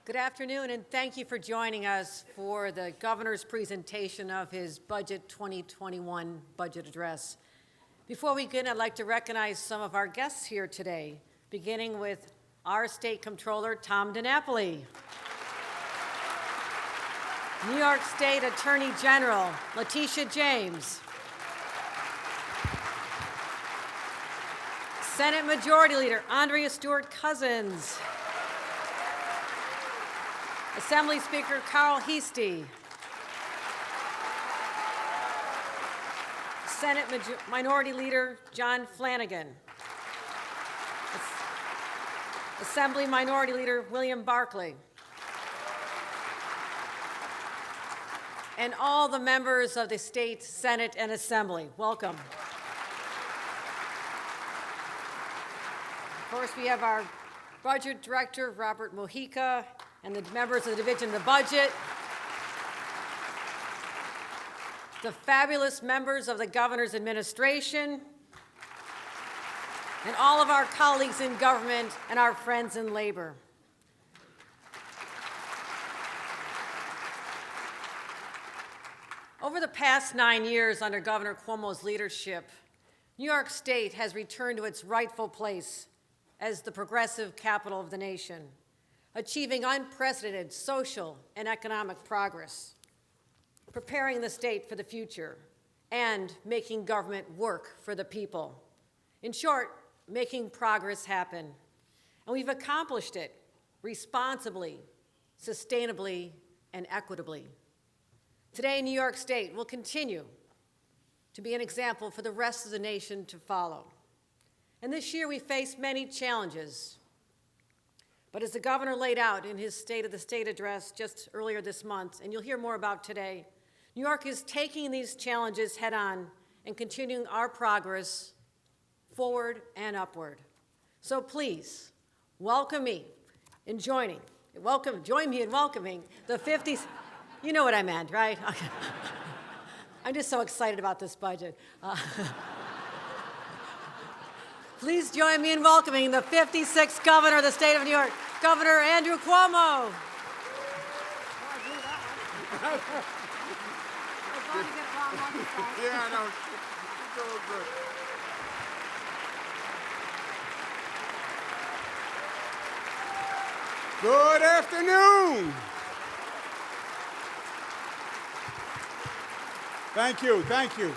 Good afternoon, and thank you for joining us for the governor's presentation of his Budget 2021 budget address. Before we begin, I'd like to recognize some of our guests here today, beginning with our State Comptroller, Tom DiNapoli, New York State Attorney General, Letitia James, Senate Majority Leader, Andrea Stewart-Cousins, Assembly Speaker Carl Heastie, Senate Minority Leader John Flanagan, Assembly Minority Leader William Barclay, and all the members of the State Senate and Assembly. Welcome. Of course, we have our Budget Director, Robert Mojica, and the members of the Division of the Budget, the fabulous members of the Governor's administration, and all of our colleagues in government and our friends in labor. Over the past 9 years under Governor Cuomo's leadership, New York State has returned to its rightful place as the progressive capital of the nation, achieving unprecedented social and economic progress, preparing the state for the future, and making government work for the people. In short, making progress happen. And we've accomplished it responsibly, sustainably, and equitably. Today, New York State will continue to be an example for the rest of the nation to follow. And this year, we face many challenges. But as the governor laid out in his State of the State address just earlier this month, and you'll hear more about today, New York is taking these challenges head on and continuing our progress forward and upward. So please, welcome me in join me in welcoming the 50s. You know what I meant, right? Okay. I'm just so excited about this budget. Please join me in welcoming the 56th governor of the state of New York, Governor Andrew Cuomo. Yeah, I know. It's all good. Good afternoon. Thank you, thank you.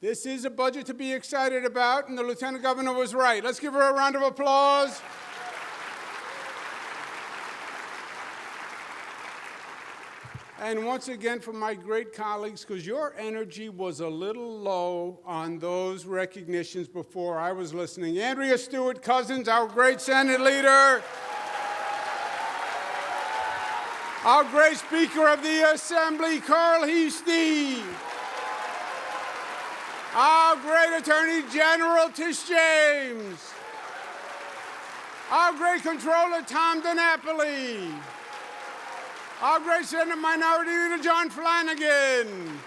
This is a budget to be excited about, and the Lieutenant Governor was right. Let's give her a round of applause. And once again, for my great colleagues, because your energy was a little low on those recognitions before I was listening. Andrea Stewart-Cousins, our great Senate leader. Our great Speaker of the Assembly, Carl Heastie. Our great Attorney General, Tish James. Our great Controller, Tom DiNapoli. Our great Senate Minority Leader, John Flanagan.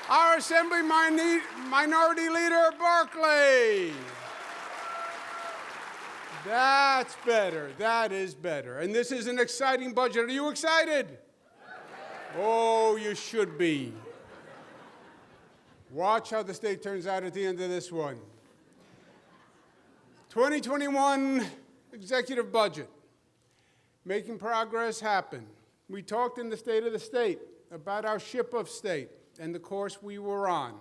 Our Assembly Minority Leader, Barclay. That's better. That is better. And this is an exciting budget. Are you excited? Oh, you should be. Watch how the state turns out at the end of this one. 2021 executive budget. Making progress happen. We talked in the State of the State about our ship of state and the course we were on.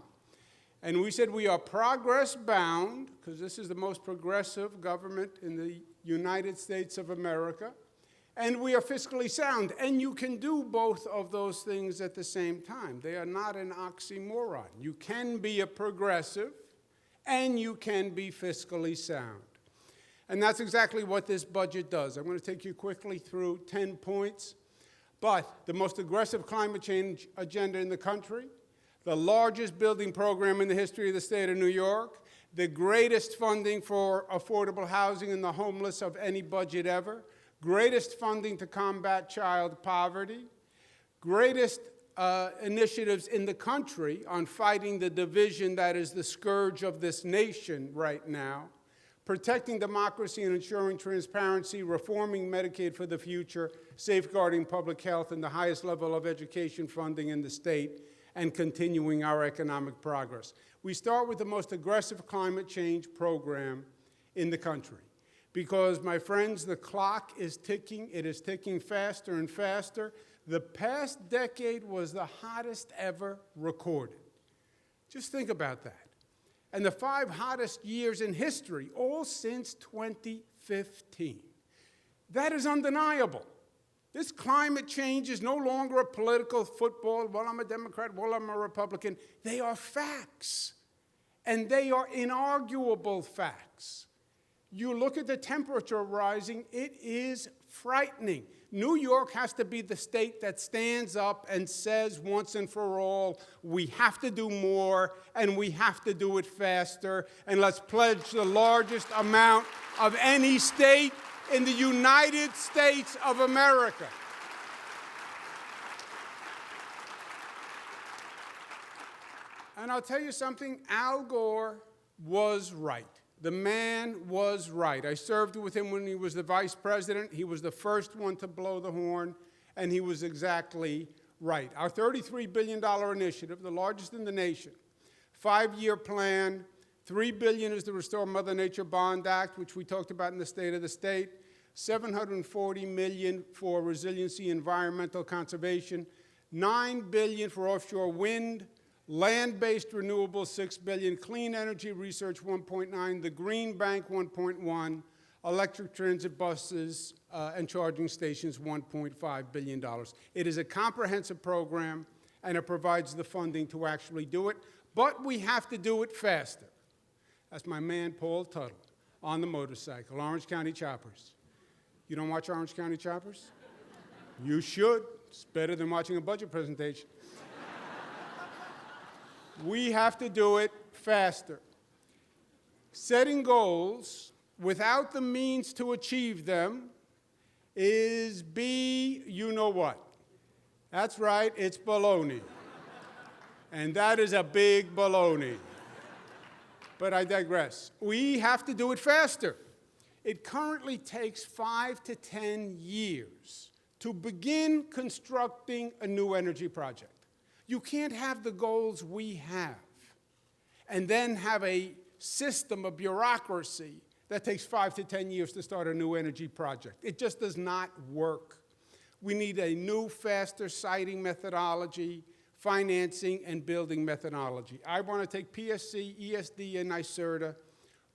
And we said we are progress bound, because this is the most progressive government in the United States of America, and we are fiscally sound. And you can do both of those things at the same time. They are not an oxymoron. You can be a progressive, and you can be fiscally sound. And that's exactly what this budget does. I'm going to take you quickly through 10 points. But the most aggressive climate change agenda in the country, the largest building program in the history of the state of New York, the greatest funding for affordable housing and the homeless of any budget ever, greatest funding to combat child poverty, greatest initiatives in the country on fighting the division that is the scourge of this nation right now, protecting democracy and ensuring transparency, reforming Medicaid for the future, safeguarding public health and the highest level of education funding in the state, and continuing our economic progress. We start with the most aggressive climate change program in the country. Because, my friends, the clock is ticking. It is ticking faster and faster. The past decade was the hottest ever recorded. Just think about that. And the 5 hottest years in history, all since 2015. That is undeniable. This climate change is no longer a political football. Well, I'm a Democrat, well, I'm a Republican. They are facts. And they are inarguable facts. You look at the temperature rising, it is frightening. New York has to be the state that stands up and says once and for all, we have to do more and we have to do it faster, and let's pledge the largest amount of any state in the United States of America. And I'll tell you something, Al Gore was right. The man was right. I served with him when he was the vice president. He was the first one to blow the horn, and he was exactly right. Our $33 billion initiative, the largest in the nation, 5-year plan, $3 billion is the Restore Mother Nature Bond Act, which we talked about in the State of the State, $740 million for resiliency, environmental conservation, $9 billion for offshore wind, land-based renewables, $6 billion, clean energy research, $1.9, the Green Bank, $1.1, electric transit buses and charging stations, $1.5 billion. It is a comprehensive program, and it provides the funding to actually do it, but we have to do it faster. That's my man, Paul Tuttle, on the motorcycle, Orange County Choppers. You don't watch Orange County Choppers? You should. It's better than watching a budget presentation. We have to do it faster. Setting goals without the means to achieve them is you know what. That's right, it's baloney. And that is a big baloney. But I digress. We have to do it faster. It currently takes 5 to 10 years to begin constructing a new energy project. You can't have the goals we have and then have a system of bureaucracy that takes 5 to 10 years to start a new energy project. It just does not work. We need a new, faster siting methodology, financing, and building methodology. I want to take PSC, ESD, and NYSERDA,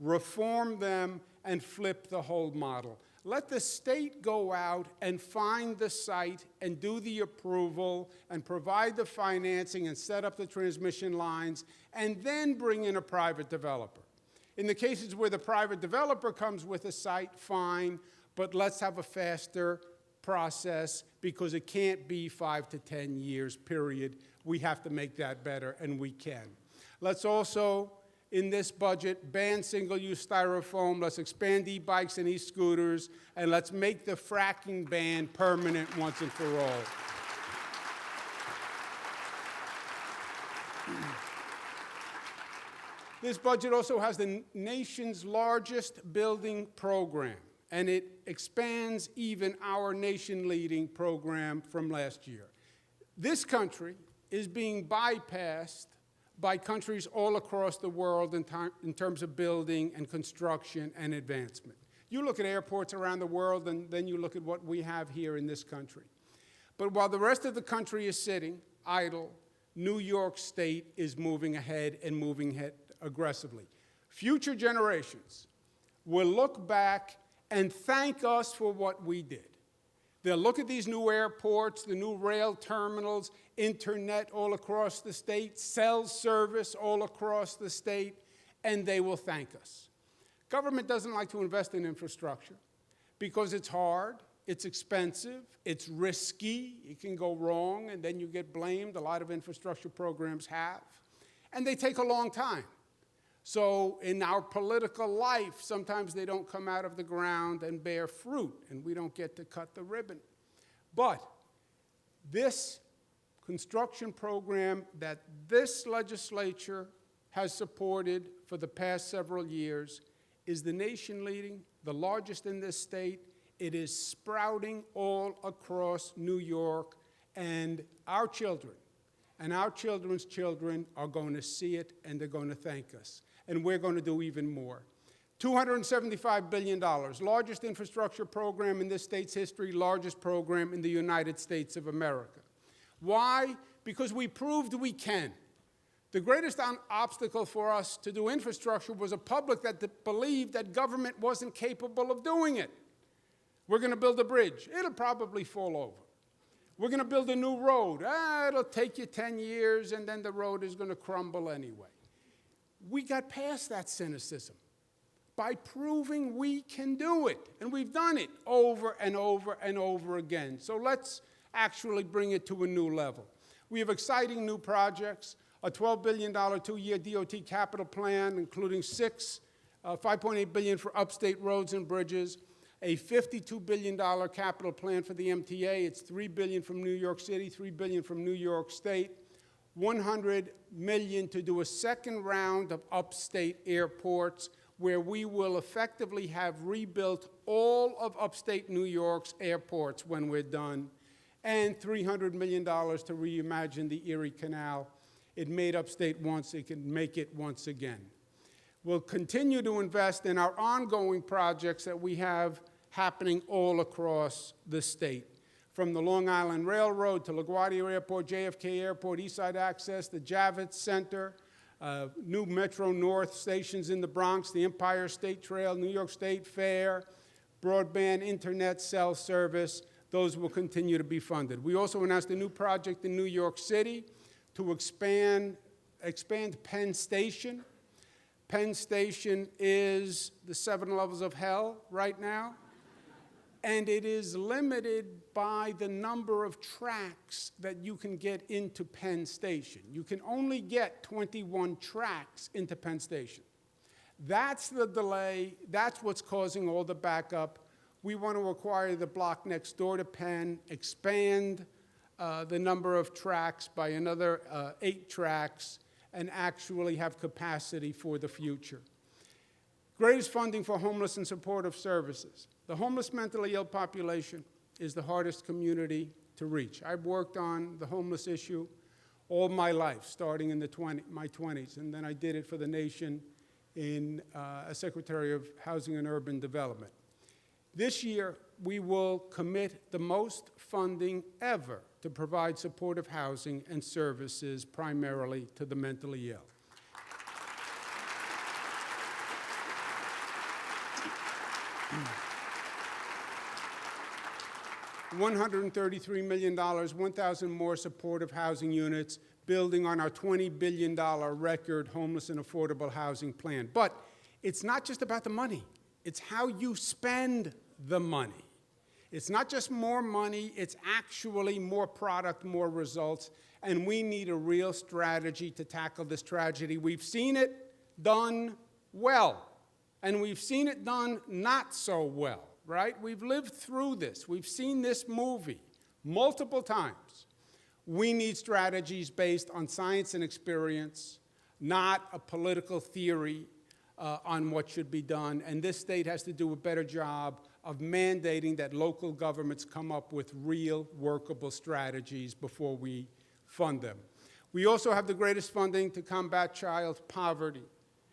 reform them, and flip the whole model. Let the state go out and find the site and do the approval and provide the financing and set up the transmission lines, and then bring in a private developer. In the cases where the private developer comes with a site, fine, but let's have a faster process because it can't be 5 to 10 years, period. We have to make that better, and we can. Let's also, in this budget, ban single-use styrofoam. Let's expand e-bikes and e-scooters, and let's make the fracking ban permanent once and for all. This budget also has the nation's largest building program, and it expands even our nation-leading program from last year. This country is being bypassed by countries all across the world in terms of building and construction and advancement. You look at airports around the world, and then you look at what we have here in this country. But while the rest of the country is sitting idle, New York State is moving ahead and moving ahead aggressively. Future generations will look back and thank us for what we did. They'll look at these new airports, the new rail terminals, internet all across the state, cell service all across the state, and they will thank us. Government doesn't like to invest in infrastructure because it's hard, it's expensive, it's risky, it can go wrong, and then you get blamed. A lot of infrastructure programs have, and they take a long time. So in our political life, sometimes they don't come out of the ground and bear fruit, and we don't get to cut the ribbon. But this construction program that this legislature has supported for the past several years is the nation leading, the largest in this state. It is sprouting all across New York, and our children and our children's children are going to see it, and they're going to thank us. And we're going to do even more. $275 billion, largest infrastructure program in this state's history, largest program in the United States of America. Why? Because we proved we can. The greatest obstacle for us to do infrastructure was a public that believed that government wasn't capable of doing it. We're going to build a bridge. It'll probably fall over. We're going to build a new road. It'll take you 10 years, and then the road is going to crumble anyway. We got past that cynicism by proving we can do it. And we've done it over and over and over again. So let's actually bring it to a new level. We have exciting new projects, a $12 billion two-year DOT capital plan, including $5.8 billion for upstate roads and bridges, a $52 billion capital plan for the MTA. It's $3 billion from New York City, $3 billion from New York State, $100 million to do a second round of upstate airports, where we will effectively have rebuilt all of upstate New York's airports when we're done, and $300 million to reimagine the Erie Canal. It made upstate once, it can make it once again. We'll continue to invest in our ongoing projects that we have happening all across the state, from the Long Island Railroad to LaGuardia Airport, JFK Airport, Eastside Access, the Javits Center, new Metro North stations in the Bronx, the Empire State Trail, New York State Fair, broadband internet cell service. Those will continue to be funded. We also announced a new project in New York City to expand Penn Station. Penn Station is the 7 levels of hell right now, and it is limited by the number of tracks that you can get into Penn Station. You can only get 21 tracks into Penn Station. That's the delay. That's what's causing all the backup. We want to acquire the block next door to Penn, expand the number of tracks by another 8 tracks, and actually have capacity for the future. Greatest funding for homeless and supportive services. The homeless mentally ill population is the hardest community to reach. I've worked on the homeless issue all my life, starting in my 20s, and then I did it for the nation as Secretary of Housing and Urban Development. This year, we will commit the most funding ever to provide supportive housing and services primarily to the mentally ill. $133 million, 1,000 more supportive housing units, building on our $20 billion record homeless and affordable housing plan. But it's not just about the money. It's how you spend the money. It's not just more money, it's actually more product, more results, and we need a real strategy to tackle this tragedy. We've seen it done well, and we've seen it done not so well, right? We've lived through this. We've seen this movie multiple times. We need strategies based on science and experience, not a political theory on what should be done, and this state has to do a better job of mandating that local governments come up with real workable strategies before we fund them. We also have the greatest funding to combat child poverty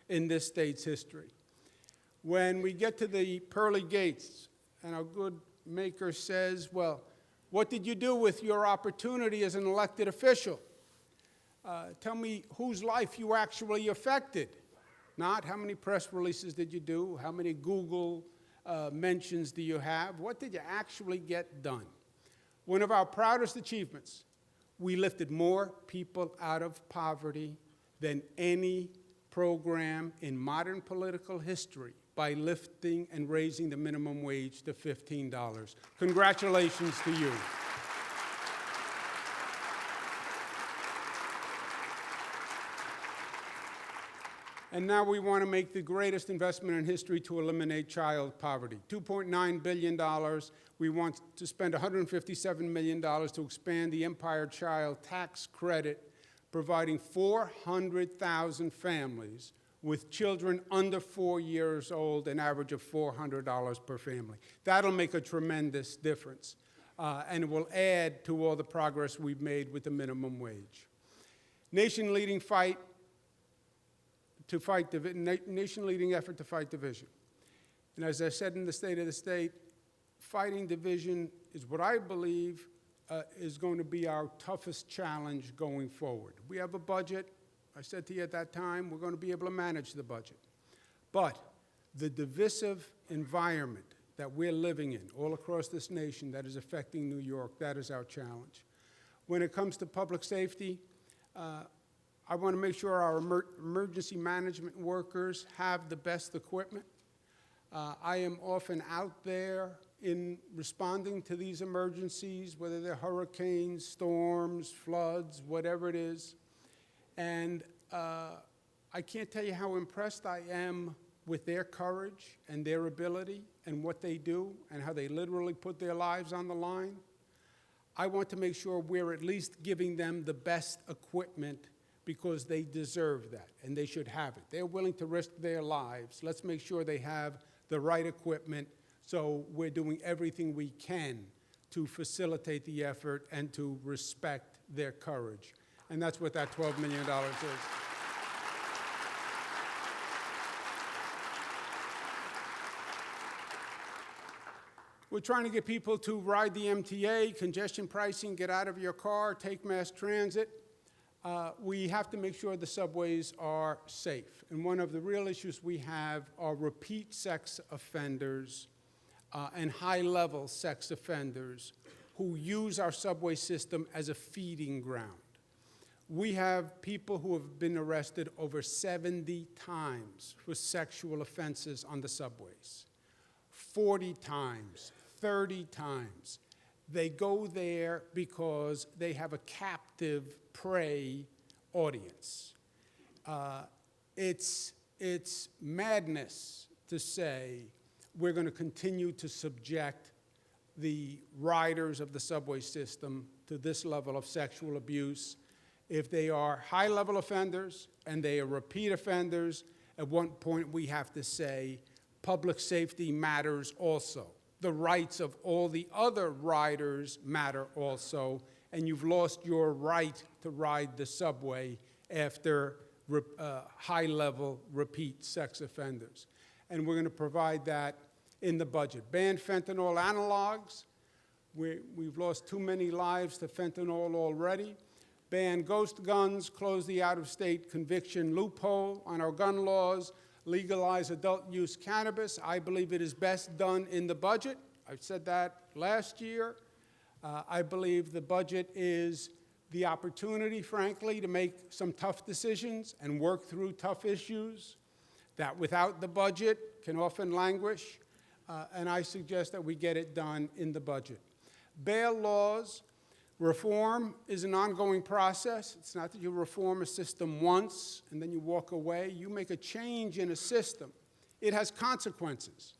in this state's history. When we get to the pearly gates and our good maker says, well, what did you do with your opportunity as an elected official? Tell me whose life you actually affected. Not how many press releases did you do, how many Google mentions do you have, what did you actually get done? One of our proudest achievements, we lifted more people out of poverty than any program in modern political history by lifting and raising the minimum wage to $15. Congratulations to you. And now we want to make the greatest investment in history to eliminate child poverty. $2.9 billion. We want to spend $157 million to expand the Empire Child Tax Credit, providing 400,000 families with children under 4 years old, an average of $400 per family. That'll make a tremendous difference, and it will add to all the progress we've made with the minimum wage. Nation-leading effort to fight division. And as I said in the State of the State, fighting division is what I believe is going to be our toughest challenge going forward. We have a budget. I said to you at that time, we're going to be able to manage the budget. But the divisive environment that we're living in all across this nation that is affecting New York, that is our challenge. When it comes to public safety, I want to make sure our emergency management workers have the best equipment. I am often out there in responding to these emergencies, whether they're hurricanes, storms, floods, whatever it is. And I can't tell you how impressed I am with their courage and their ability and what they do and how they literally put their lives on the line. I want to make sure we're at least giving them the best equipment because they deserve that and they should have it. They're willing to risk their lives. Let's make sure they have the right equipment, so we're doing everything we can to facilitate the effort and to respect their courage. And that's what that $12 million is. We're trying to get people to ride the MTA, congestion pricing, get out of your car, take mass transit. We have to make sure the subways are safe. And one of the real issues we have are repeat sex offenders and high-level sex offenders who use our subway system as a feeding ground. We have people who have been arrested over 70 times for sexual offenses on the subways, 40 times, 30 times. They go there because they have a captive prey audience. It's madness to say we're going to continue to subject the riders of the subway system to this level of sexual abuse. If they are high-level offenders and they are repeat offenders, at one point we have to say public safety matters also. The rights of all the other riders matter also, and you've lost your right to ride the subway after high-level repeat sex offenders. And we're going to provide that in the budget. Ban fentanyl analogs. We've lost too many lives to fentanyl already. Ban ghost guns, close the out-of-state conviction loophole on our gun laws, legalize adult-use cannabis. I believe it is best done in the budget. I said that last year. I believe the budget is the opportunity, frankly, to make some tough decisions and work through tough issues that without the budget can often languish, and I suggest that we get it done in the budget. Bail laws. Reform is an ongoing process. It's not that you reform a system once and then you walk away. You make a change in a system. It has consequences,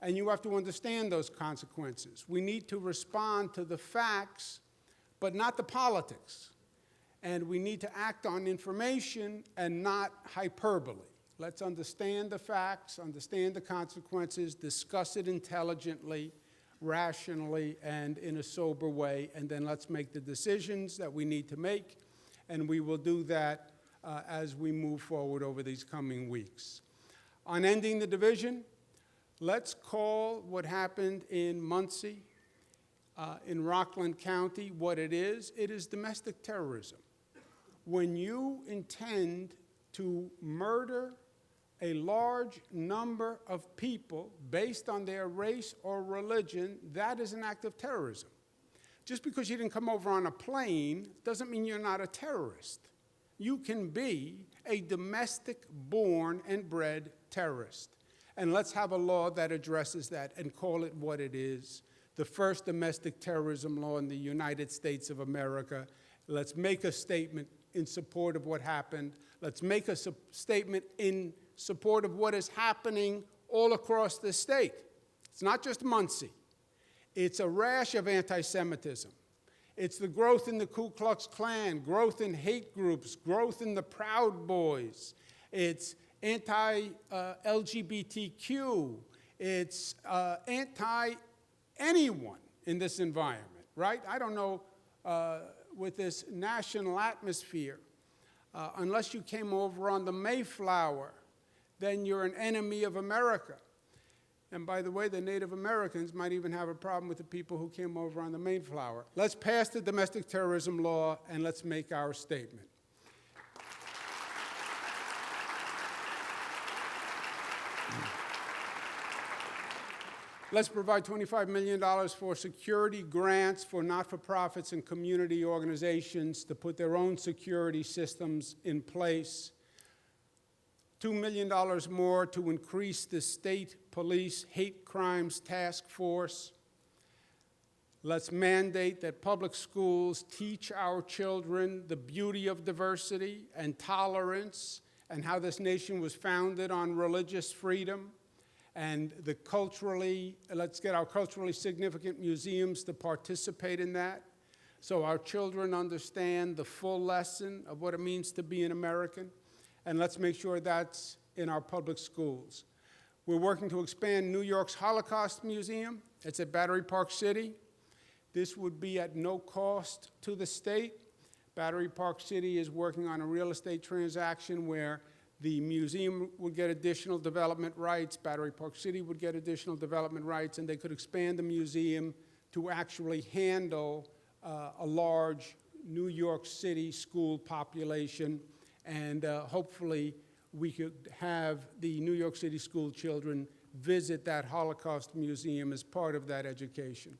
and you have to understand those consequences. We need to respond to the facts, but not the politics. And we need to act on information and not hyperbole. Let's understand the facts, understand the consequences, discuss it intelligently, rationally, and in a sober way, and then let's make the decisions that we need to make, and we will do that as we move forward over these coming weeks. On ending the division, let's call what happened in Muncie, in Rockland County, what it is. It is domestic terrorism. When you intend to murder a large number of people based on their race or religion, that is an act of terrorism. Just because you didn't come over on a plane doesn't mean you're not a terrorist. You can be a domestic-born and bred terrorist. And let's have a law that addresses that and call it what it is. The first domestic terrorism law in the United States of America. Let's make a statement in support of what happened. Let's make a statement in support of what is happening all across the state. It's not just Muncie. It's a rash of anti-Semitism. It's the growth in the Ku Klux Klan, growth in hate groups, growth in the Proud Boys. It's anti-LGBTQ. It's anti-anyone in this environment, right? I don't know, with this national atmosphere, unless you came over on the Mayflower, then you're an enemy of America. And by the way, the Native Americans might even have a problem with the people who came over on the Mayflower. Let's pass the domestic terrorism law and let's make our statement. Let's provide $25 million for security grants for not-for-profits and community organizations to put their own security systems in place. $2 million more to increase the state police hate crimes task force. Let's mandate that public schools teach our children the beauty of diversity and tolerance and how this nation was founded on religious freedom. And let's get our culturally significant museums to participate in that so our children understand the full lesson of what it means to be an American. And let's make sure that's in our public schools. We're working to expand New York's Holocaust Museum. It's at Battery Park City. This would be at no cost to the state. Battery Park City is working on a real estate transaction where the museum would get additional development rights, Battery Park City would get additional development rights, and they could expand the museum to actually handle a large New York City school population, and hopefully we could have the New York City school children visit that Holocaust Museum as part of that education.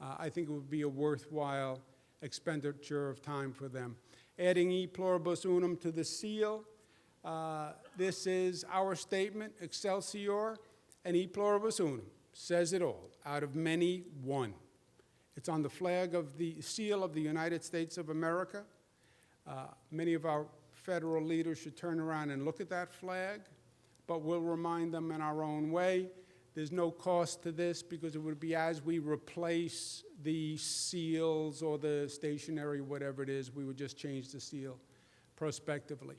I think it would be a worthwhile expenditure of time for them. Adding e pluribus unum to the seal. This is our statement, Excelsior, and e pluribus unum says it all, out of many, one. It's on the flag of the seal of the United States of America. Many of our federal leaders should turn around and look at that flag, but we'll remind them in our own way. There's no cost to this because it would be as we replace the seals or the stationery, whatever it is, we would just change the seal prospectively.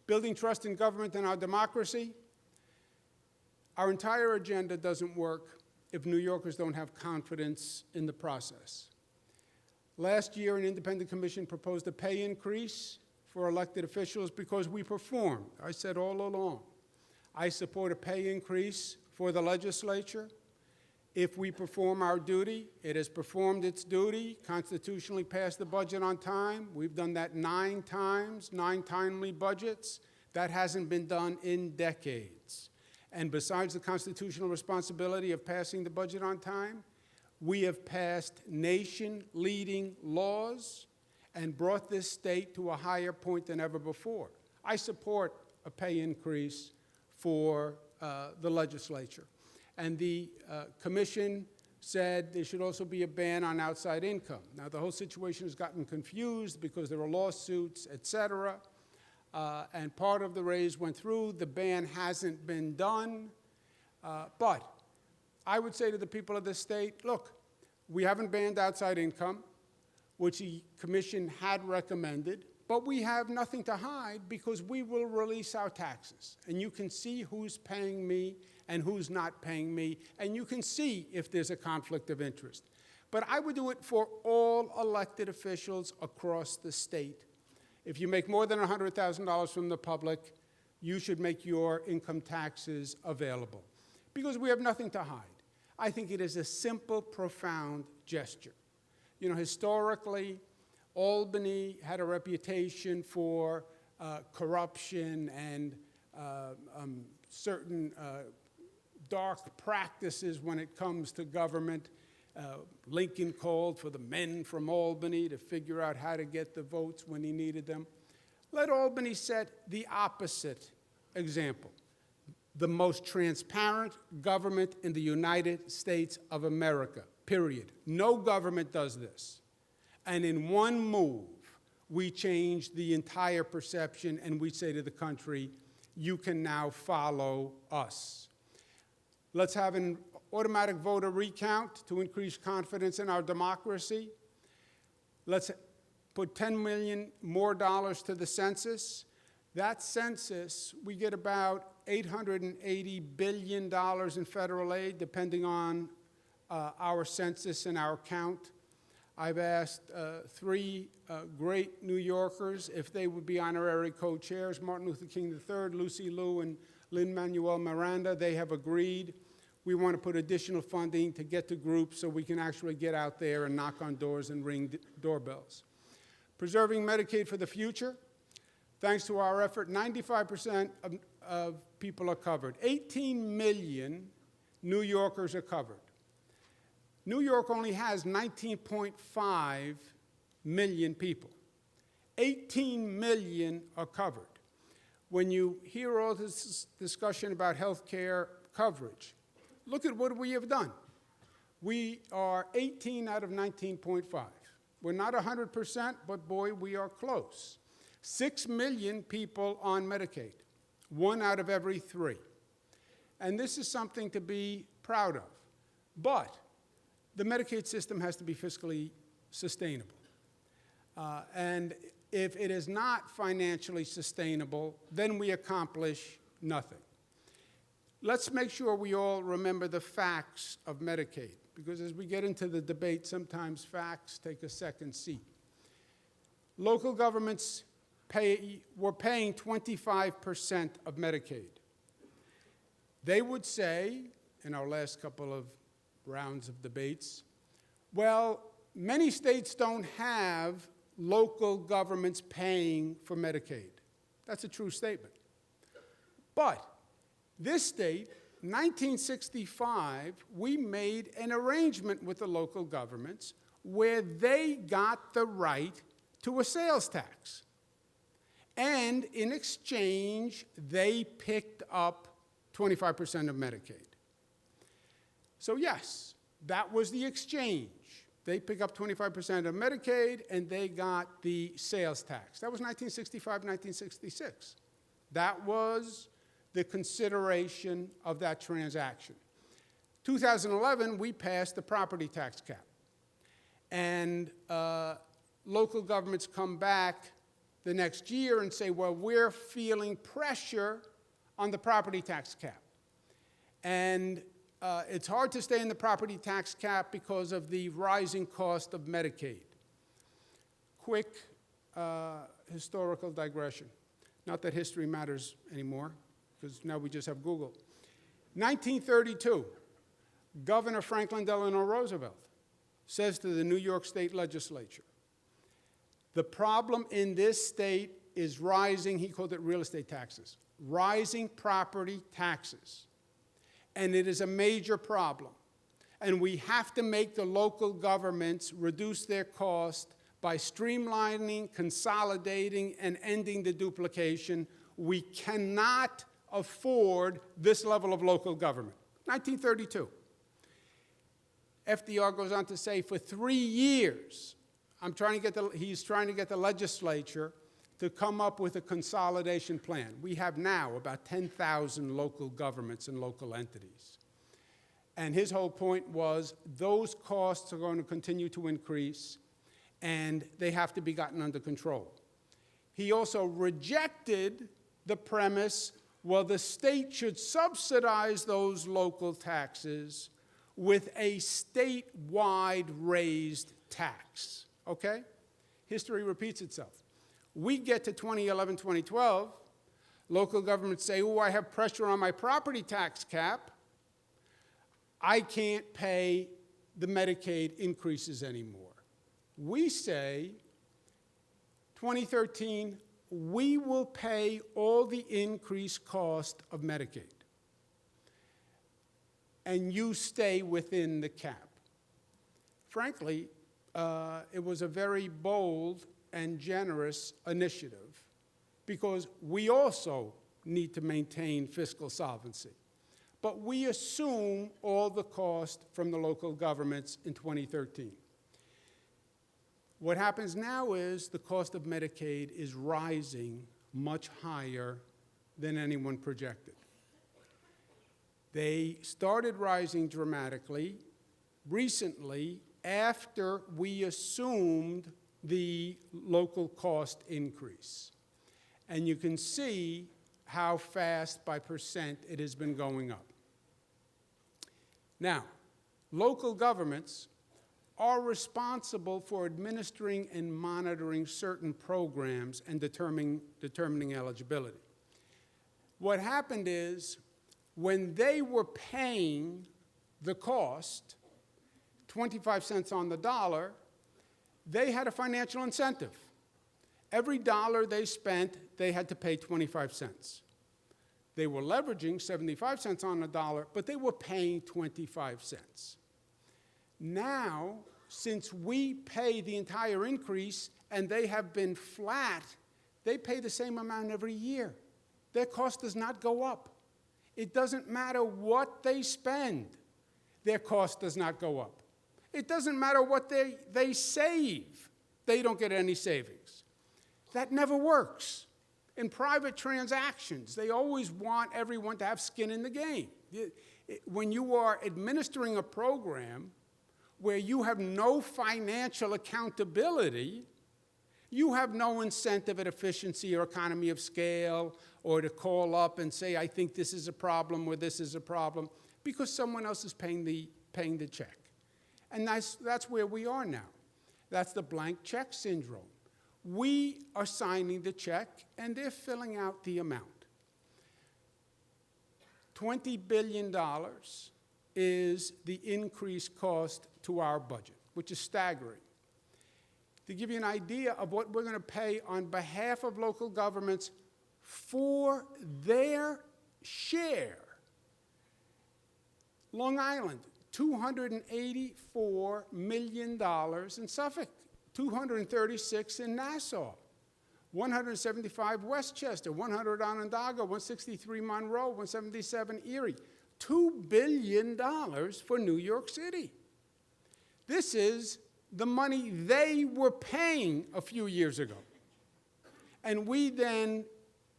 Building trust in government and our democracy. Our entire agenda doesn't work if New Yorkers don't have confidence in the process. Last year, an independent commission proposed a pay increase for elected officials because we performed. I said all along, I support a pay increase for the legislature. If we perform our duty, it has performed its duty, constitutionally passed the budget on time. We've done that 9 times, 9 timely budgets. That hasn't been done in decades. And besides the constitutional responsibility of passing the budget on time, we have passed nation-leading laws and brought this state to a higher point than ever before. I support a pay increase for the legislature. And the commission said there should also be a ban on outside income. Now, the whole situation has gotten confused because there are lawsuits, et cetera, and part of the raise went through. The ban hasn't been done. But I would say to the people of this state, look, we haven't banned outside income, which the commission had recommended, but we have nothing to hide because we will release our taxes. And you can see who's paying me and who's not paying me, and you can see if there's a conflict of interest. But I would do it for all elected officials across the state. If you make more than $100,000 from the public, you should make your income taxes available because we have nothing to hide. I think it is a simple, profound gesture. You know, historically, Albany had a reputation for corruption and certain dark practices when it comes to government. Lincoln called for the men from Albany to figure out how to get the votes when he needed them. Let Albany set the opposite example. The most transparent government in the United States of America, period. No government does this. And in one move, we change the entire perception and we say to the country, you can now follow us. Let's have an automatic voter recount to increase confidence in our democracy. Let's put $10 million more to the census. That census, we get about $880 billion in federal aid, depending on our census and our count. I've asked three great New Yorkers if they would be honorary co-chairs, Martin Luther King III, Lucy Liu, and Lin-Manuel Miranda. They have agreed. We want to put additional funding to get to groups so we can actually get out there and knock on doors and ring doorbells. Preserving Medicaid for the future. Thanks to our effort, 95% of people are covered. 18 million New Yorkers are covered. New York only has 19.5 million people. 18 million are covered. When you hear all this discussion about health care coverage, look at what we have done. We are 18 out of 19.5. We're not 100%, but boy, we are close. 6 million people on Medicaid, 1 out of every 3. And this is something to be proud of. But the Medicaid system has to be fiscally sustainable. And if it is not financially sustainable, then we accomplish nothing. Let's make sure we all remember the facts of Medicaid, because as we get into the debate, sometimes facts take a second seat. Local governments were paying 25% of Medicaid. They would say, in our last couple of rounds of debates, well, many states don't have local governments paying for Medicaid. That's a true statement. But this state, 1965, we made an arrangement with the local governments where they got the right to a sales tax. And in exchange, they picked up 25% of Medicaid. So yes, that was the exchange. They pick up 25% of Medicaid, and they got the sales tax. That was 1965, 1966. That was the consideration of that transaction. 2011, we passed the property tax cap. And local governments come back the next year and say, well, we're feeling pressure on the property tax cap. And it's hard to stay in the property tax cap because of the rising cost of Medicaid. Quick historical digression. Not that history matters anymore, because now we just have Google. 1932, Governor Franklin Delano Roosevelt says to the New York State Legislature, the problem in this state is rising, he called it real estate taxes, rising property taxes. And it is a major problem. And we have to make the local governments reduce their cost by streamlining, consolidating, and ending the duplication. We cannot afford this level of local government. 1932. FDR goes on to say, for 3 years, he's trying to get the legislature to come up with a consolidation plan. We have now about 10,000 local governments and local entities. And his whole point was those costs are going to continue to increase, and they have to be gotten under control. He also rejected the premise, well, the state should subsidize those local taxes with a statewide raised tax, okay? History repeats itself. We get to 2011, 2012, local governments say, oh, I have pressure on my property tax cap. I can't pay the Medicaid increases anymore. We say, 2013, we will pay all the increased cost of Medicaid. And you stay within the cap. Frankly, it was a very bold and generous initiative because we also need to maintain fiscal solvency. But we assume all the cost from the local governments in 2013. What happens now is the cost of Medicaid is rising much higher than anyone projected. They started rising dramatically recently after we assumed the local cost increase. And you can see how fast by percent it has been going up. Now, local governments are responsible for administering and monitoring certain programs and determining eligibility. What happened is, when they were paying the cost, 25 cents on the dollar, they had a financial incentive. Every dollar they spent, they had to pay 25 cents. They were leveraging 75 cents on the dollar, but they were paying 25 cents. Now, since we pay the entire increase and they have been flat, they pay the same amount every year. Their cost does not go up. It doesn't matter what they spend, their cost does not go up. It doesn't matter what they save, they don't get any savings. That never works. In private transactions, they always want everyone to have skin in the game. When you are administering a program where you have no financial accountability, you have no incentive at efficiency or economy of scale or to call up and say, I think this is a problem or this is a problem, because someone else is paying the check. And that's where we are now. That's the blank check syndrome. We are signing the check, and they're filling out the amount. $20 billion is the increased cost to our budget, which is staggering. To give you an idea of what we're going to pay on behalf of local governments for their share, Long Island, $284 million in Suffolk, $236 in Nassau, $175 Westchester, $100 Onondaga, $163 Monroe, $177 Erie, $2 billion for New York City. This is the money they were paying a few years ago. And we then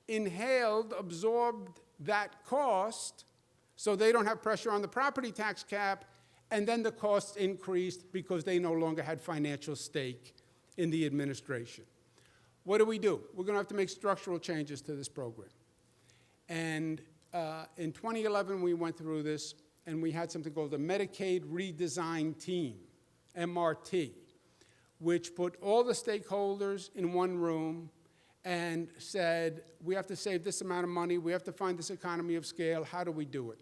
absorbed that cost, so they don't have pressure on the property tax cap, and then the costs increased because they no longer had financial stake in the administration. What do? We're going to have to make structural changes to this program. And in 2011, we went through this, and we had something called the Medicaid Redesign Team, MRT, which put all the stakeholders in one room and said, we have to save this amount of money, we have to find this economy of scale, how do we do it?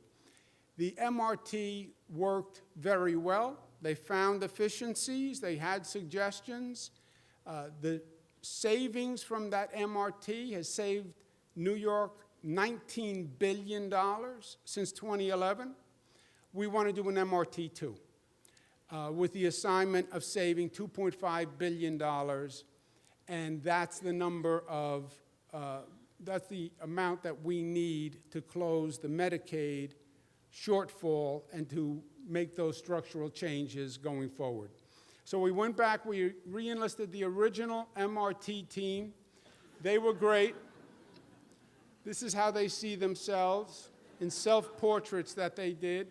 The MRT worked very well. They found efficiencies, they had suggestions. The savings from that MRT has saved New York $19 billion since 2011. We want to do an MRT too, with the assignment of saving $2.5 billion, and that's the that's the amount that we need to close the Medicaid shortfall and to make those structural changes going forward. So we went back, we re-enlisted the original MRT team. They were great. This is how they see themselves in self-portraits that they did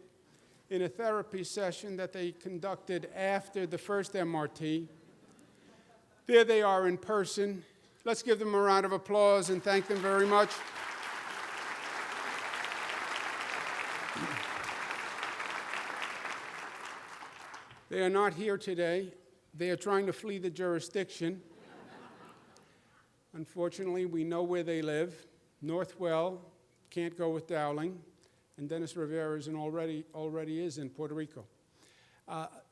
in a therapy session that they conducted after the first MRT. There they are in person. Let's give them a round of applause and thank them very much. They are not here today. They are trying to flee the jurisdiction. Unfortunately, we know where they live. Northwell can't go with Dowling, and Dennis Rivera already is in Puerto Rico.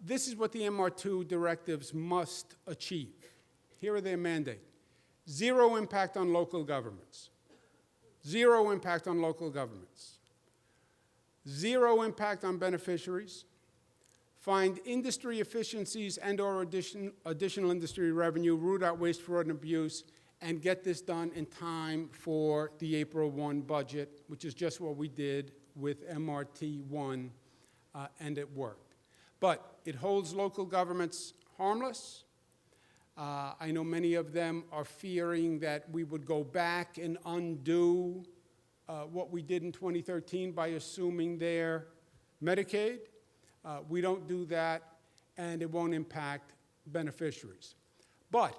This is what the MR2 directives must achieve. Here are their mandate. Zero impact on local governments. Zero impact on local governments. Zero impact on beneficiaries. Find industry efficiencies and or additional industry revenue, root out waste, fraud, and abuse, and get this done in time for the April 1 budget, which is just what we did with MRT 1, and it worked. But it holds local governments harmless. I know many of them are fearing that we would go back and undo what we did in 2013 by assuming their Medicaid. We don't do that, and it won't impact beneficiaries. But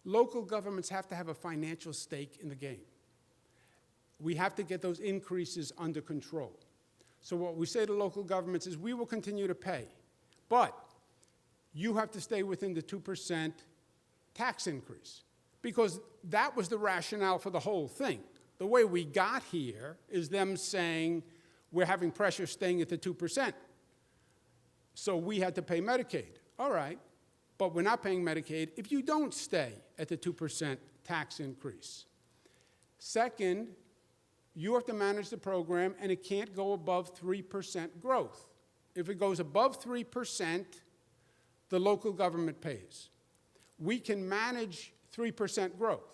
local governments have to have a financial stake in the game. We have to get those increases under control. So what we say to local governments is we will continue to pay, but you have to stay within the 2% tax increase, because that was the rationale for the whole thing. The way we got here is them saying we're having pressure staying at the 2%. So we had to pay Medicaid. All right, but we're not paying Medicaid if you don't stay at the 2% tax increase. Second, you have to manage the program, and it can't go above 3% growth. If it goes above 3%, the local government pays. We can manage 3% growth,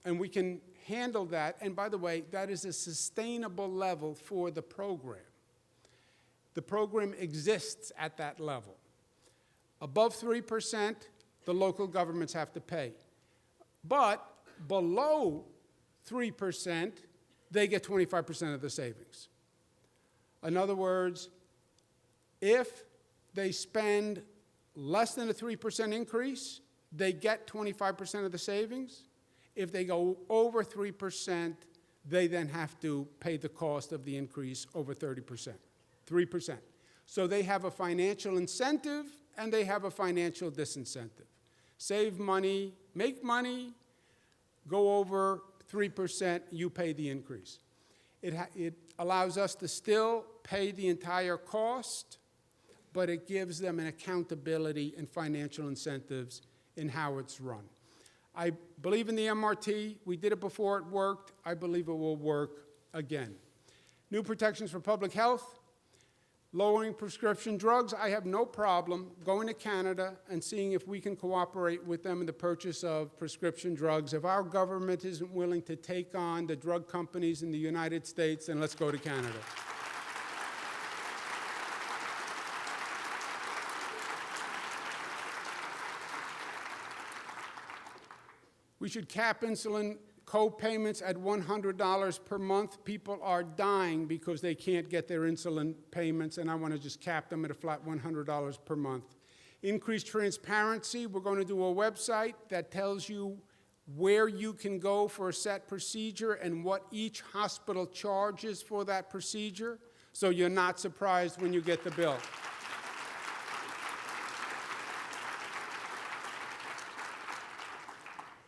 and we can handle that. And by the way, that is a sustainable level for the program. The program exists at that level. Above 3%, the local governments have to pay. But below 3%, they get 25% of the savings. In other words, if they spend less than a 3% increase, they get 25% of the savings. If they go over 3%, they then have to pay the cost of the increase over 30%, 3%. So they have a financial incentive and they have a financial disincentive. Save money, make money, go over 3%, you pay the increase. It allows us to still pay the entire cost, but it gives them an accountability and financial incentives in how it's run. I believe in the MRT. We did it before, it worked. I believe it will work again. New protections for public health, lowering prescription drugs. I have no problem going to Canada and seeing if we can cooperate with them in the purchase of prescription drugs. If our government isn't willing to take on the drug companies in the United States, then let's go to Canada. We should cap insulin co-payments at $100 per month. People are dying because they can't get their insulin payments, and I want to just cap them at a flat $100 per month. Increased transparency. We're going to do a website that tells you where you can go for a set procedure and what each hospital charges for that procedure, so you're not surprised when you get the bill.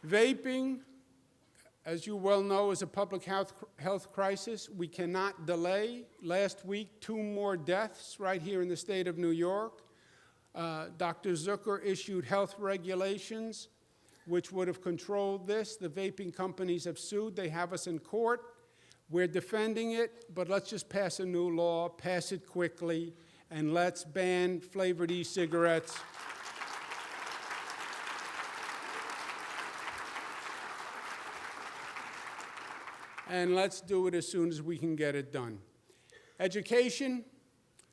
Vaping, as you well know, is a public health crisis. We cannot delay. Last week, 2 more deaths right here in the state of New York. Dr. Zucker issued health regulations which would have controlled this. The vaping companies have sued. They have us in court. We're defending it, but let's just pass a new law, pass it quickly, and let's ban flavored e-cigarettes. And let's do it as soon as we can get it done. Education,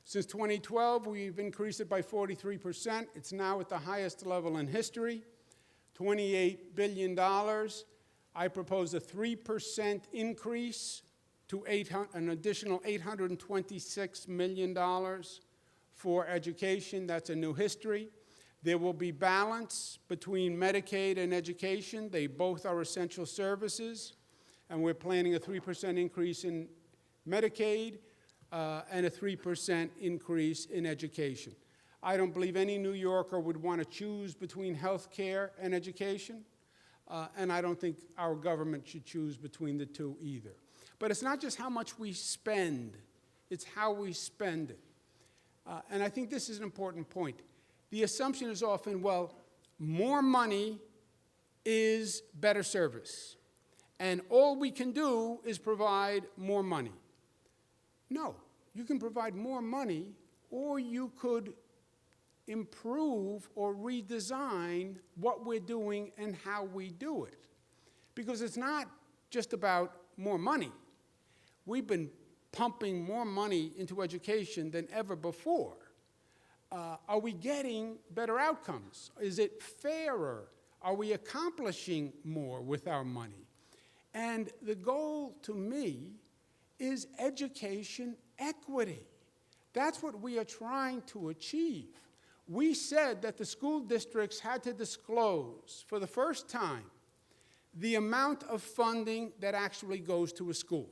since 2012, we've increased it by 43%. It's now at the highest level in history, $28 billion. I propose a 3% increase to an additional $826 million for education. That's a new history. There will be balance between Medicaid and education. They both are essential services. And we're planning a 3% increase in Medicaid and a 3% increase in education. I don't believe any New Yorker would want to choose between health care and education, and I don't think our government should choose between the two either. But it's not just how much we spend, it's how we spend it. And I think this is an important point. The assumption is often, well, more money is better service. And all we can do is provide more money. No, you can provide more money, or you could improve or redesign what we're doing and how we do it. Because it's not just about more money. We've been pumping more money into education than ever before. Are we getting better outcomes? Is it fairer? Are we accomplishing more with our money? And the goal, to me, is education equity. That's what we are trying to achieve. We said that the school districts had to disclose, for the first time, the amount of funding that actually goes to a school,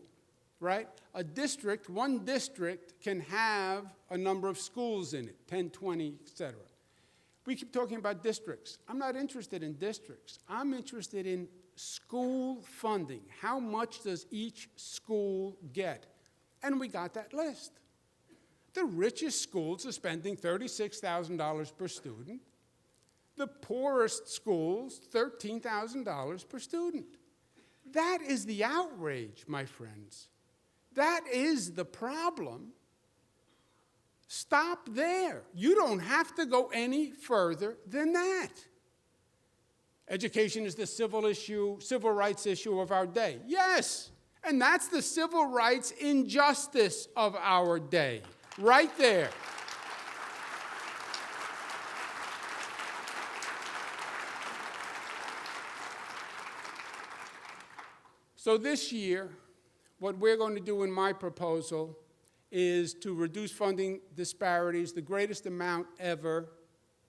right? A district, one district can have a number of schools in it, 10, 20, et cetera. We keep talking about districts. I'm not interested in districts. I'm interested in school funding. How much does each school get? And we got that list. The richest schools are spending $36,000 per student. The poorest schools, $13,000 per student. That is the outrage, my friends. That is the problem. Stop there. You don't have to go any further than that. Education is the civil rights issue of our day. Yes, and that's the civil rights injustice of our day, right there. So this year, what we're going to do in my proposal is to reduce funding disparities, the greatest amount ever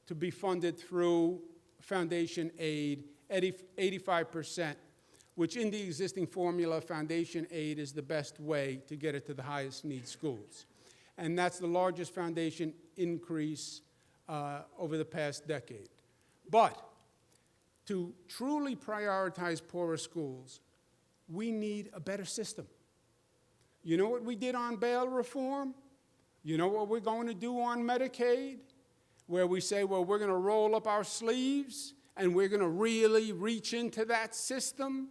to be funded through foundation aid, 85%, which in the existing formula, foundation aid is the best way to get it to the highest need schools. And that's the largest foundation increase over the past decade. But to truly prioritize poorer schools, we need a better system. You know what we did on bail reform? You know what we're going to do on Medicaid? Where we say, well, we're going to roll up our sleeves and we're going to really reach into that system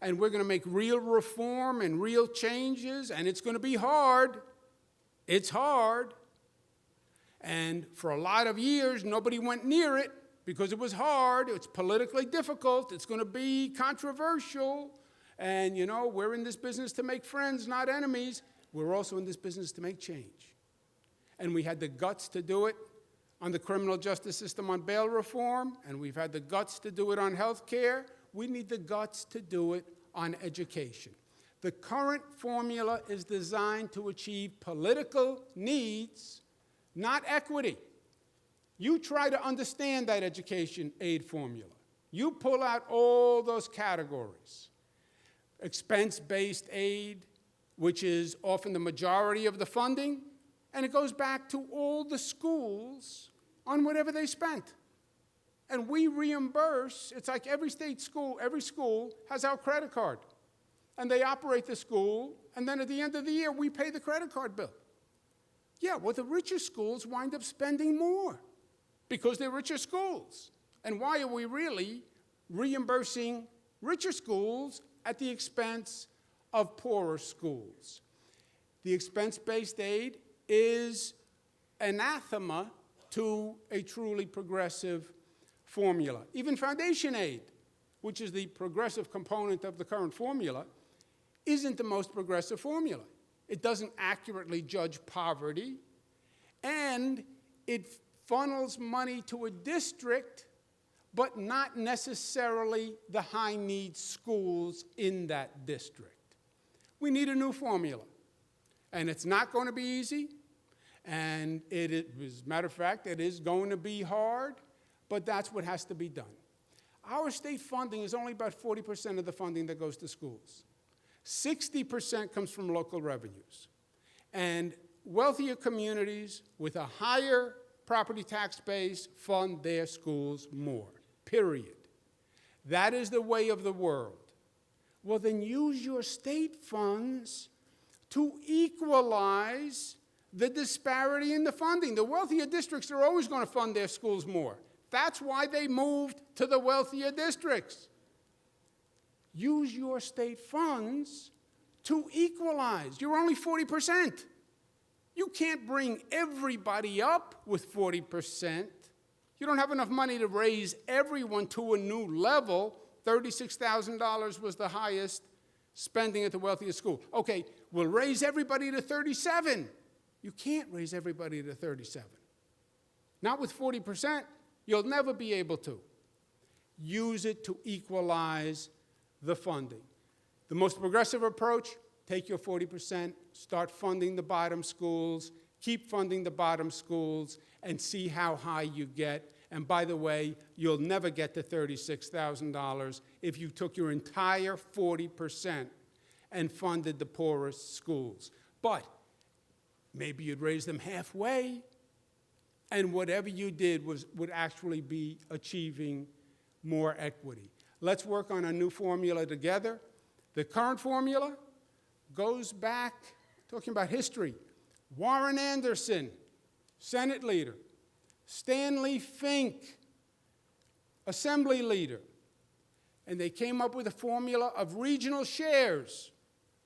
and we're going to make real reform and real changes, and it's going to be hard. It's hard. And for a lot of years, nobody went near it because it was hard. It's politically difficult. It's going to be controversial. And, you know, we're in this business to make friends, not enemies. We're also in this business to make change. And we had the guts to do it on the criminal justice system on bail reform, and we've had the guts to do it on health care. We need the guts to do it on education. The current formula is designed to achieve political needs, not equity. You try to understand that education aid formula. You pull out all those categories. Expense-based aid, which is often the majority of the funding, and it goes back to all the schools on whatever they spent. And we reimburse. It's like every school has our credit card. And they operate the school, and then at the end of the year, we pay the credit card bill. Yeah, well, the richer schools wind up spending more because they're richer schools. And why are we really reimbursing richer schools at the expense of poorer schools? The expense-based aid is anathema to a truly progressive formula. Even foundation aid, which is the progressive component of the current formula, isn't the most progressive formula. It doesn't accurately judge poverty, and it funnels money to a district, but not necessarily the high-need schools in that district. We need a new formula, and it's not going to be easy, and as a matter of fact, it is going to be hard, but that's what has to be done. Our state funding is only about 40% of the funding that goes to schools. 60% comes from local revenues. And wealthier communities with a higher property tax base fund their schools more, period. That is the way of the world. Well, then use your state funds to equalize the disparity in the funding. The wealthier districts are always going to fund their schools more. That's why they moved to the wealthier districts. Use your state funds to equalize. You're only 40%. You can't bring everybody up with 40%. You don't have enough money to raise everyone to a new level. $36,000 was the highest spending at the wealthiest school. Okay, we'll raise everybody to 37. You can't raise everybody to 37. Not with 40%. You'll never be able to. Use it to equalize the funding. The most progressive approach, take your 40%, start funding the bottom schools, keep funding the bottom schools, and see how high you get. And by the way, you'll never get to $36,000 if you took your entire 40% and funded the poorest schools. But maybe you'd raise them halfway, and whatever you did would actually be achieving more equity. Let's work on a new formula together. The current formula goes back, talking about history, Warren Anderson, Senate leader, Stanley Fink, Assembly leader, and they came up with a formula of regional shares.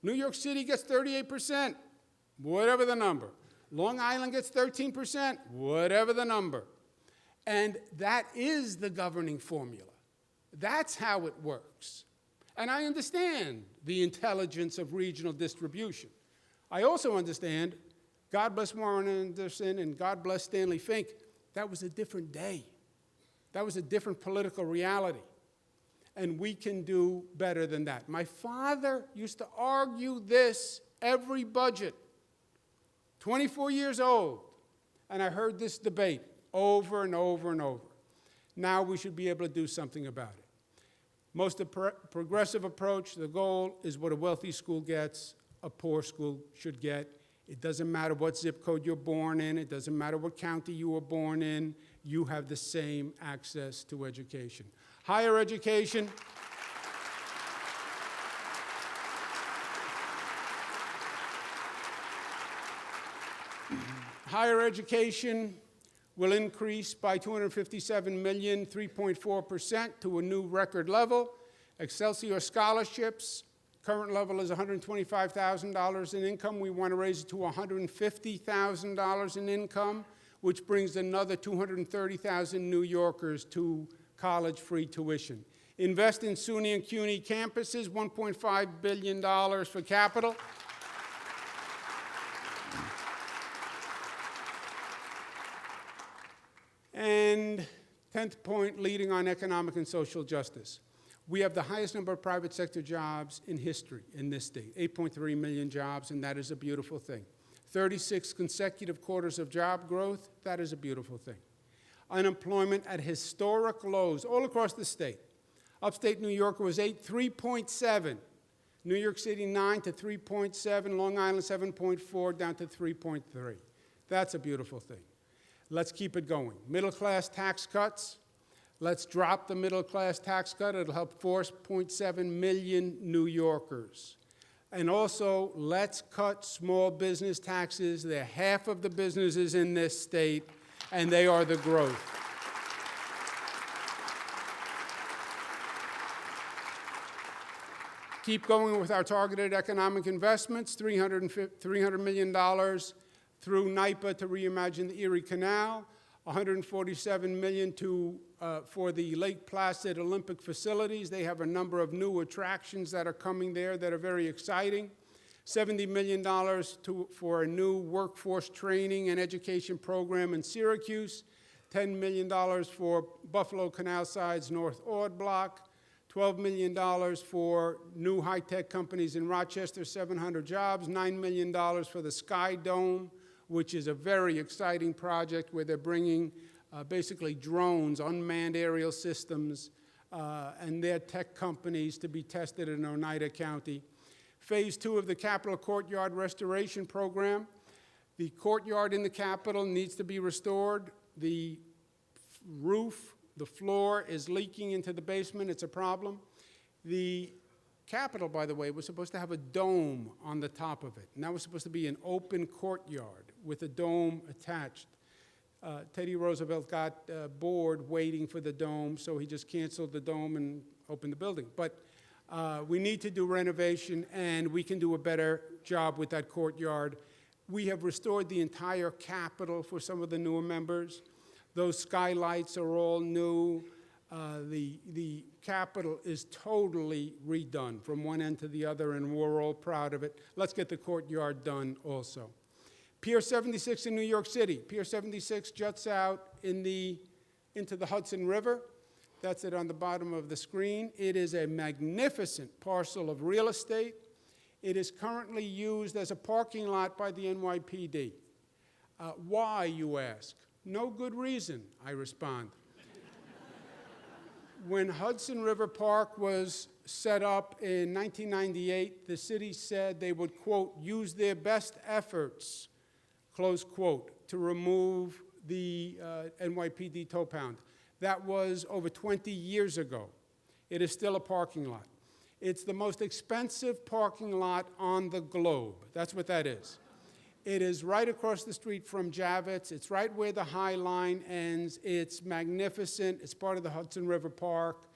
New York City gets 38%, whatever the number. Long Island gets 13%, whatever the number. And that is the governing formula. That's how it works. And I understand the intelligence of regional distribution. I also understand, God bless Warren Anderson and God bless Stanley Fink, that was a different day. That was a different political reality. And we can do better than that. My father used to argue this every budget. 24 years old, and I heard this debate over and over and over. Now we should be able to do something about it. Most progressive approach, the goal is what a wealthy school gets, a poor school should get. It doesn't matter what zip code you're born in. It doesn't matter what county you were born in. You have the same access to education. Higher education. Higher education will increase by $257 million, 3.4% to a new record level. Excelsior scholarships, current level is $125,000 in income. We want to raise it to $150,000 in income, which brings another 230,000 New Yorkers to college-free tuition. Invest in SUNY and CUNY campuses, $1.5 billion for capital. And 10th point, leading on economic and social justice. We have the highest number of private sector jobs in history in this state, 8.3 million jobs, and that is a beautiful thing. 36 consecutive quarters of job growth, that is a beautiful thing. Unemployment at historic lows all across the state. Upstate New York was 3.7. New York City 9 to 3.7, Long Island 7.4 down to 3.3. That's a beautiful thing. Let's keep it going. Middle-class tax cuts. Let's drop the middle-class tax cut. It'll help 4.7 million New Yorkers. And also, let's cut small business taxes. They're half of the businesses in this state, and they are the growth. Keep going with our targeted economic investments, $300 million through NYPA to reimagine the Erie Canal, $147 million for the Lake Placid Olympic facilities. They have a number of new attractions that are coming there that are very exciting. $70 million for a new workforce training and education program in Syracuse. $10 million for Buffalo Canal Side's North Ord Block. $12 million for new high-tech companies in Rochester, 700 jobs. $9 million for the Sky Dome, which is a very exciting project where they're bringing basically drones, unmanned aerial systems, and their tech companies to be tested in Oneida County. Phase 2 of the Capitol Courtyard Restoration Program. The courtyard in the Capitol needs to be restored. The roof, the floor is leaking into the basement. It's a problem. The Capitol, by the way, was supposed to have a dome on the top of it. And that was supposed to be an open courtyard with a dome attached. Teddy Roosevelt got bored waiting for the dome, so he just canceled the dome and opened the building. But we need to do renovation, and we can do a better job with that courtyard. We have restored the entire Capitol for some of the newer members. Those skylights are all new. The Capitol is totally redone from one end to the other, and we're all proud of it. Let's get the courtyard done also. Pier 76 in New York City. Pier 76 juts out into the Hudson River. That's it on the bottom of the screen. It is a magnificent parcel of real estate. It is currently used as a parking lot by the NYPD. Why, you ask? No good reason, I respond. When Hudson River Park was set up in 1998, the city said they would, quote, use their best efforts, close quote, to remove the NYPD tow pound. That was over 20 years ago. It is still a parking lot. It's the most expensive parking lot on the globe. That's what that is. It is right across the street from Javits. It's right where the High Line ends. It's magnificent. It's part of the Hudson River Park.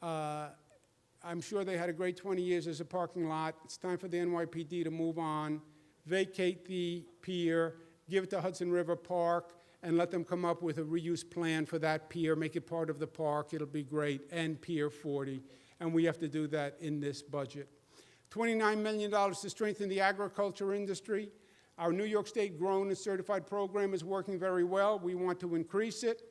I'm sure they had a great 20 years as a parking lot. It's time for the NYPD to move on, vacate the pier, give it to Hudson River Park, and let them come up with a reuse plan for that pier, make it part of the park. It'll be great, and Pier 40. And we have to do that in this budget. $29 million to strengthen the agriculture industry. Our New York State Grown and Certified program is working very well. We want to increase it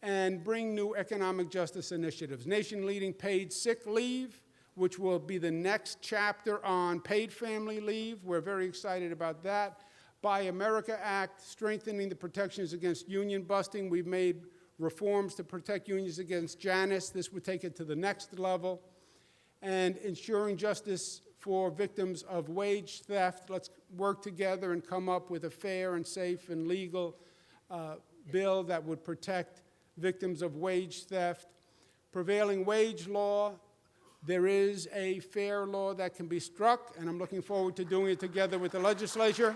and bring new economic justice initiatives. Nation-leading paid sick leave, which will be the next chapter on paid family leave. We're very excited about that. Buy America Act, strengthening the protections against union busting. We've made reforms to protect unions against Janus. This would take it to the next level. And ensuring justice for victims of wage theft. Let's work together and come up with a fair and safe and legal bill that would protect victims of wage theft. Prevailing wage law. There is a fair law that can be struck, and I'm looking forward to doing it together with the legislature.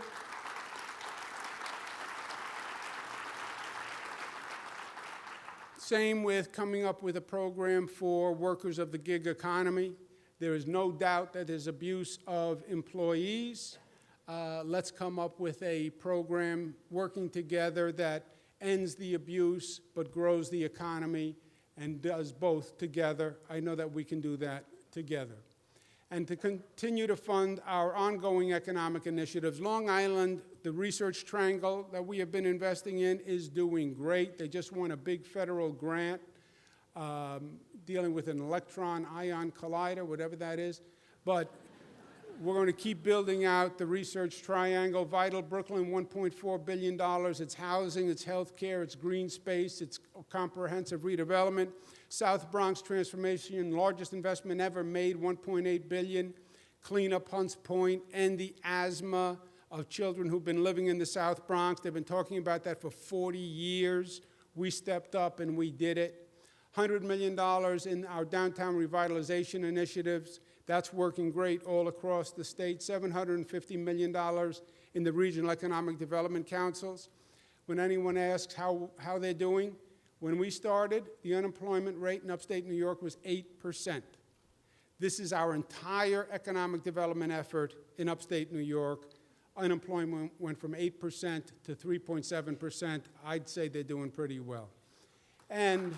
Same with coming up with a program for workers of the gig economy. There is no doubt that there's abuse of employees. Let's come up with a program working together that ends the abuse but grows the economy and does both together. I know that we can do that together. And to continue to fund our ongoing economic initiatives. Long Island, the research triangle that we have been investing in is doing great. They just won a big federal grant dealing with an electron-ion collider, whatever that is. But we're going to keep building out the research triangle. Vital Brooklyn, $1.4 billion. It's housing, it's healthcare, it's green space, it's comprehensive redevelopment. South Bronx transformation, largest investment ever made, $1.8 billion. Clean up Hunts Point, end the asthma of children who've been living in the South Bronx. They've been talking about that for 40 years. We stepped up and we did it. $100 million in our downtown revitalization initiatives. That's working great all across the state. $750 million in the regional economic development councils. When anyone asks how they're doing, when we started, the unemployment rate in upstate New York was 8%. This is our entire economic development effort in upstate New York. Unemployment went from 8% to 3.7%. I'd say they're doing pretty well. And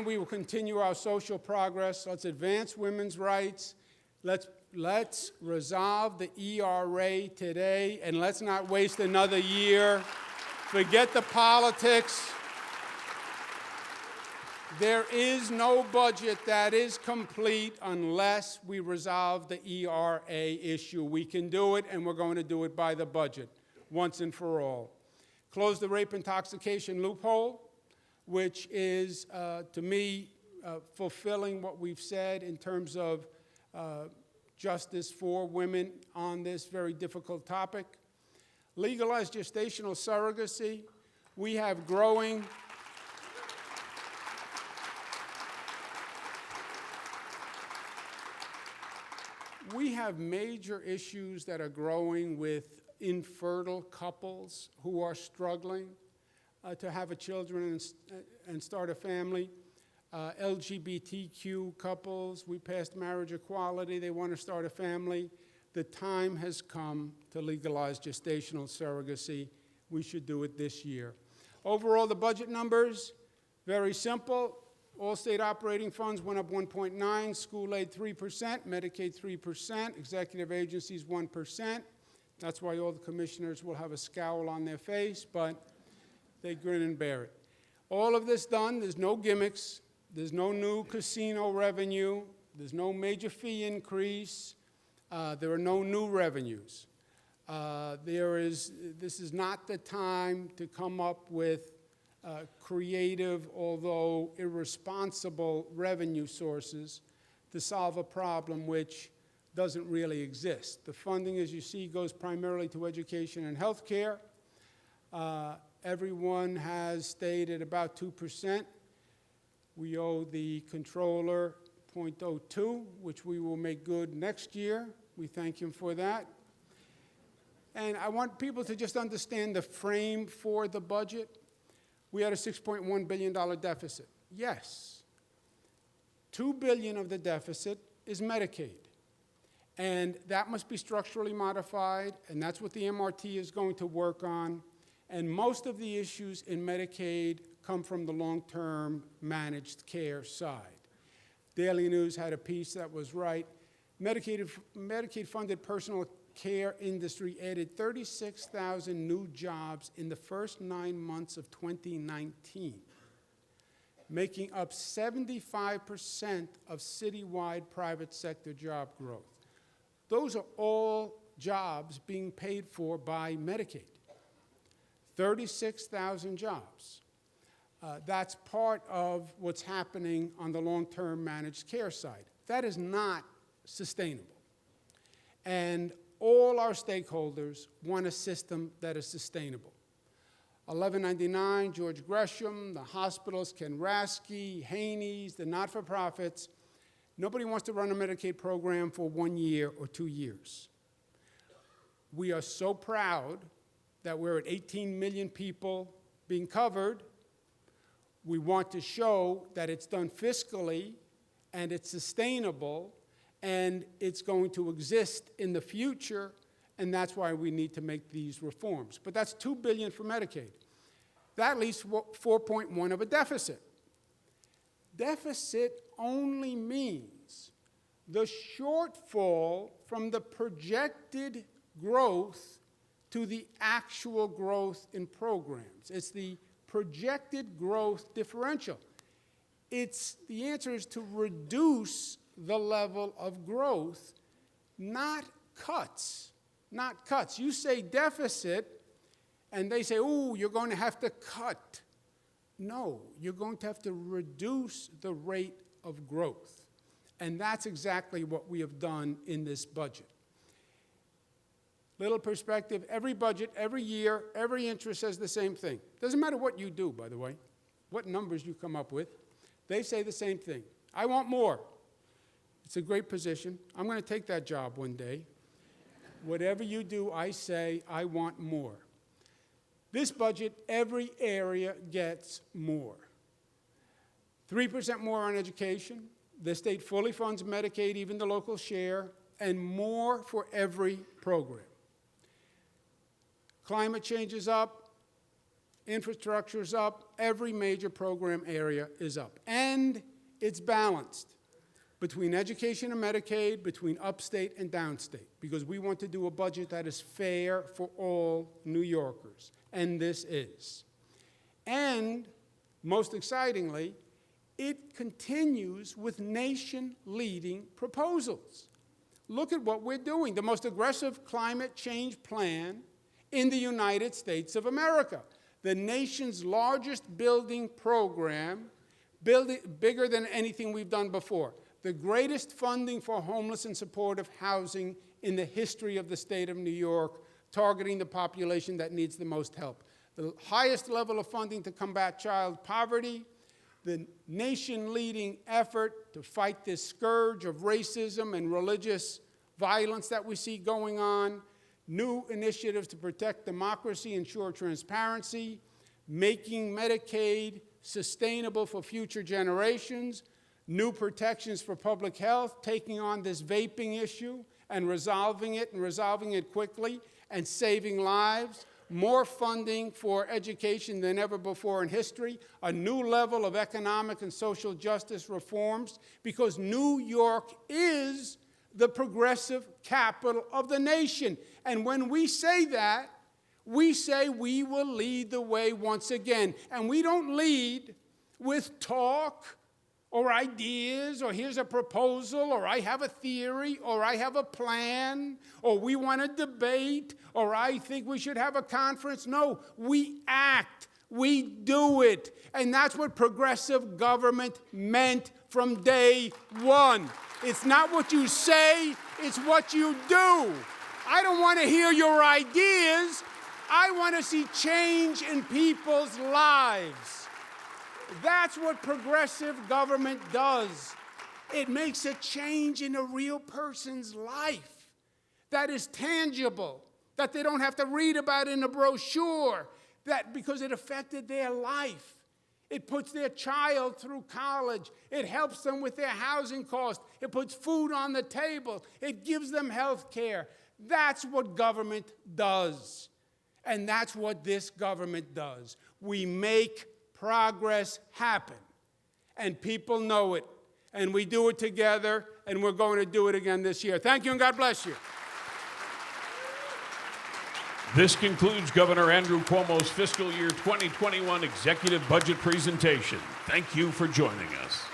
we will continue our social progress. Let's advance women's rights. Let's resolve the ERA today, and let's not waste another year. Forget the politics. There is no budget that is complete unless we resolve the ERA issue. We can do it, and we're going to do it by the budget, once and for all. Close the rape intoxication loophole, which is, to me, fulfilling what we've said in terms of justice for women on this very difficult topic. Legalize gestational surrogacy. We have growing major issues that are growing with infertile couples who are struggling to have a children and start a family. LGBTQ couples, we passed marriage equality, they want to start a family. The time has come to legalize gestational surrogacy. We should do it this year. Overall, the budget numbers, very simple. All state operating funds went up 1.9, school aid 3%, Medicaid 3%, executive agencies 1%. That's why all the commissioners will have a scowl on their face, but they grin and bear it. All of this done, there's no gimmicks, there's no new casino revenue, there's no major fee increase, there are no new revenues. This is not the time to come up with creative, although irresponsible, revenue sources to solve a problem which doesn't really exist. The funding, as you see, goes primarily to education and health care. Everyone has stayed at about 2%. We owe the controller 0.02, which we will make good next year. We thank him for that. And I want people to just understand the frame for the budget. We had a $6.1 billion deficit. Yes, $2 billion of the deficit is Medicaid. And that must be structurally modified, and that's what the MRT is going to work on. And most of the issues in Medicaid come from the long-term managed care side. Daily News had a piece that was right. Medicaid-funded personal care industry added 36,000 new jobs in the first 9 months of 2019, making up 75% of citywide private sector job growth. Those are all jobs being paid for by Medicaid. 36,000 jobs. That's part of what's happening on the long-term managed care side. That is not sustainable. And all our stakeholders want a system that is sustainable. 1199, George Gresham, the hospitals, Ken Rasky, Haney's, the not-for-profits. Nobody wants to run a Medicaid program for 1 year or 2 years. We are so proud that we're at 18 million people being covered. We want to show that it's done fiscally and it's sustainable and it's going to exist in the future, and that's why we need to make these reforms. But that's $2 billion for Medicaid. That leaves 4.1 of a deficit. Deficit only means the shortfall from the projected growth to the actual growth in programs. It's the projected growth differential. The answer is to reduce the level of growth, not cuts. Not cuts. You say deficit, and they say, oh, you're going to have to cut. No, you're going to have to reduce the rate of growth. And that's exactly what we have done in this budget. Little perspective, every budget, every year, every interest says the same thing. Doesn't matter what you do, by the way, what numbers you come up with. They say the same thing. I want more. It's a great position. I'm going to take that job one day. Whatever you do, I say, I want more. This budget, every area gets more. 3% more on education. The state fully funds Medicaid, even the local share, and more for every program. Climate change is up. Infrastructure is up. Every major program area is up. And it's balanced between education and Medicaid, between upstate and downstate, because we want to do a budget that is fair for all New Yorkers, and this is. And, most excitingly, it continues with nation-leading proposals. Look at what we're doing, the most aggressive climate change plan in the United States of America, the nation's largest building program, bigger than anything we've done before. The greatest funding for homeless and supportive housing in the history of the state of New York, targeting the population that needs the most help. The highest level of funding to combat child poverty, the nation-leading effort to fight this scourge of racism and religious violence that we see going on, new initiatives to protect democracy, ensure transparency, making Medicaid sustainable for future generations, new protections for public health, taking on this vaping issue and resolving it quickly, and saving lives, more funding for education than ever before in history, a new level of economic and social justice reforms, because New York is the progressive capital of the nation. And when we say that, we say we will lead the way once again. And we don't lead with talk. or ideas, or here's a proposal, or I have a theory, or I have a plan, or we want to debate, or I think we should have a conference. No, we act. We do it. And that's what progressive government meant from day one. It's not what you say, it's what you do. I don't want to hear your ideas. I want to see change in people's lives. That's what progressive government does. It makes a change in a real person's life that is tangible, that they don't have to read about in a brochure, that because it affected their life. It puts their child through college. It helps them with their housing costs. It puts food on the table. It gives them health care. That's what government does. And that's what this government does. We make progress happen. And people know it. And we do it together, and we're going to do it again this year. Thank you, and God bless you. This concludes Governor Andrew Cuomo's fiscal year 2021 executive budget presentation. Thank you for joining us.